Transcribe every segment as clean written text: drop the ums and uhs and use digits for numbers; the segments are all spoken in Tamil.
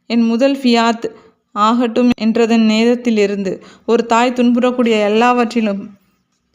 என் முதல் ஃபியாத் ஆகட்டும் என்றதன் நேரத்திலிருந்து ஒரு தாய் துன்புறக்கூடிய எல்லாவற்றிலும்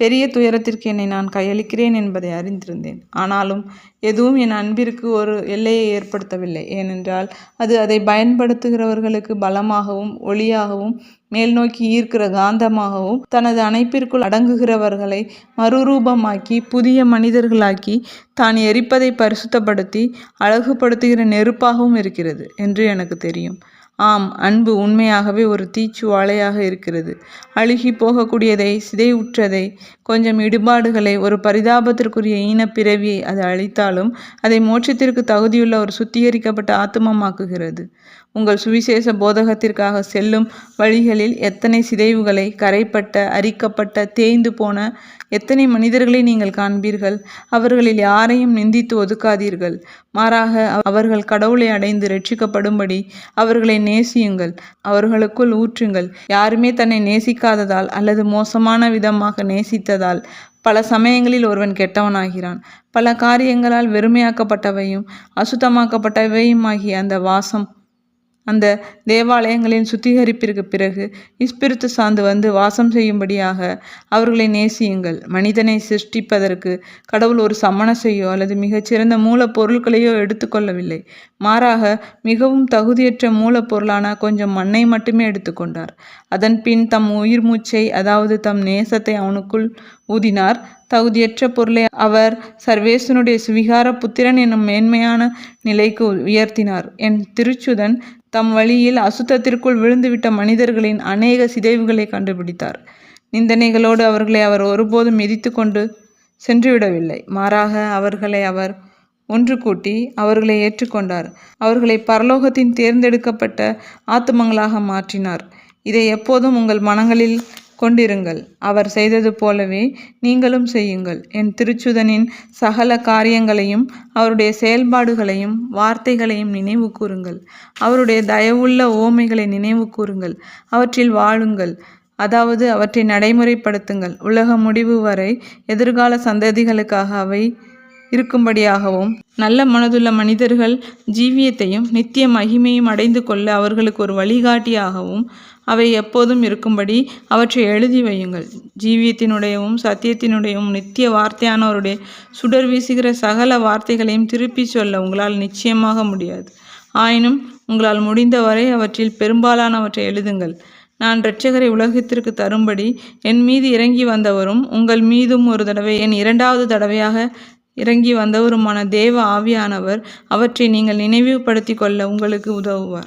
பெரிய துயரத்திற்கு என்னை நான் கையளிக்கிறேன் என்பதை அறிந்திருந்தேன். ஆனாலும் எதுவும் என் அன்பிற்கு ஒரு எல்லையை ஏற்படுத்தவில்லை. ஏனென்றால் அது அதை பயன்படுத்துகிறவர்களுக்கு பலமாகவும் ஒளியாகவும் மேல் நோக்கி ஈர்க்கிற காந்தமாகவும் தனது அணைப்பிற்குள் அடங்குகிறவர்களை மறுரூபமாக்கி புதிய மனிதர்களாக்கி தான் எரிப்பதை பரிசுத்தப்படுத்தி அழகுபடுத்துகிற நெருப்பாகவும் இருக்கிறது என்று எனக்கு தெரியும். ஆம், அன்பு உண்மையாகவே ஒரு தீச்சுவாலையாக இருக்கிறது. அழுகி போகக்கூடியதை, சிதைவுற்றதை, கொஞ்சம் இடுபாடுகளை, ஒரு பரிதாபத்திற்குரிய ஈனப்பிறவியை அது அழித்தாலும் அதை மோட்சத்திற்கு தகுதியுள்ள ஒரு சுத்திகரிக்கப்பட்ட ஆத்துமமாக்குகிறது. உங்கள் சுவிசேஷ போதகத்திற்காக செல்லும் வழிகளில் எத்தனை சிதைவுகளை, கரைப்பட்ட, அரிக்கப்பட்ட, தேய்ந்து போன எத்தனை மனிதர்களை நீங்கள் காண்பீர்கள். அவர்களில் யாரையும் நிந்தித்து ஒதுக்காதீர்கள். மாறாக அவர்கள் கடவுளை அடைந்து ரட்சிக்கப்படும்படி அவர்களை நேசியுங்கள், அவர்களுக்குள் ஊற்றுங்கள். யாருமே தன்னை நேசிக்காததால் அல்லது மோசமான விதமாக நேசித்ததால் பல சமயங்களில் ஒருவன் கெட்டவனாகிறான். பல காரியங்களால் வெறுமையாக்கப்பட்டவையும் அசுத்தமாக்கப்பட்டவையுமாகிய அந்த தேவாலயங்களின் சுத்திகரிப்பிற்கு பிறகு இஸ்பிரித்து சார்ந்து வந்து வாசம் செய்யும்படியாக அவர்களை நேசியுங்கள். மனிதனை சிருஷ்டிப்பதற்கு கடவுள் ஒரு சமணசையோ அல்லது மிகச்சிறந்த மூலப்பொருட்களையோ எடுத்துக்கொள்ளவில்லை. மாறாக மிகவும் தகுதியற்ற மூலப்பொருளான கொஞ்சம் மண்ணை மட்டுமே எடுத்துக்கொண்டார். அதன் பின் தம் உயிர் மூச்சை, அதாவது தம் நேசத்தை அவனுக்குள் ஊதினார். தகுதியற்ற பொருளை அவர் சர்வேசனுடைய சுவிகார புத்திரன் என்னும் மேன்மையான நிலைக்கு உயர்த்தினார். என் திருச்சுதன் தம் வழியில் அசுத்தத்திற்குள் விழுந்துவிட்ட மனிதர்களின் அநேக சிதைவுகளை கண்டுபிடித்தார். நிந்தனைகளோடு அவர்களை அவர் ஒருபோதும் மிதித்து கொண்டு சென்றுவிடவில்லை. மாறாக அவர்களை அவர் ஒன்று கூட்டி அவர்களை ஏற்றுக்கொண்டார். அவர்களை பரலோகத்தின் தேர்ந்தெடுக்கப்பட்ட ஆத்துமங்களாக மாற்றினார். இதை எப்போதும் உங்கள் மனங்களில் கொண்டிருங்கள். அவர் செய்தது போலவே நீங்களும் செய்யுங்கள். என் திருச்சுதனின் சகல காரியங்களையும், அவருடைய செயல்பாடுகளையும் வார்த்தைகளையும் நினைவு கூறுங்கள். அவருடைய தயவுள்ள ஓமைகளை நினைவு கூறுங்கள். அவற்றில் வாழுங்கள், அதாவது அவற்றை நடைமுறைப்படுத்துங்கள். உலக முடிவு வரை எதிர்கால சந்ததிகளுக்காக அவை இருக்கும்படியாகவும் நல்ல மனதுள்ள மனிதர்கள் ஜீவியத்தையும் நித்திய மகிமையும் அடைந்து கொள்ள அவர்களுக்கு ஒரு வழிகாட்டியாகவும் அவை எப்போதும் இருக்கும்படி அவற்றை எழுதி வையுங்கள். ஜீவியத்தினுடையவும் சத்தியத்தினுடையவும் நித்திய வார்த்தையானவருடைய சுடர் வீசுகிற சகல வார்த்தைகளையும் திருப்பி சொல்ல உங்களால் நிச்சயமாக முடியாது. ஆயினும் உங்களால் முடிந்தவரை அவற்றில் பெரும்பாலானவற்றை எழுதுங்கள். நான் இரட்சகரை உலகத்திற்கு தரும்படி என் மீது இறங்கி வந்தவரும் உங்கள் மீதும் ஒரு தடவை என் இரண்டாவது தடவையாக இறங்கி வந்தவருமான தேவ ஆவியானவர் அவற்றை நீங்கள் நினைவுபடுத்தி கொள்ள உங்களுக்கு உதவுவார்.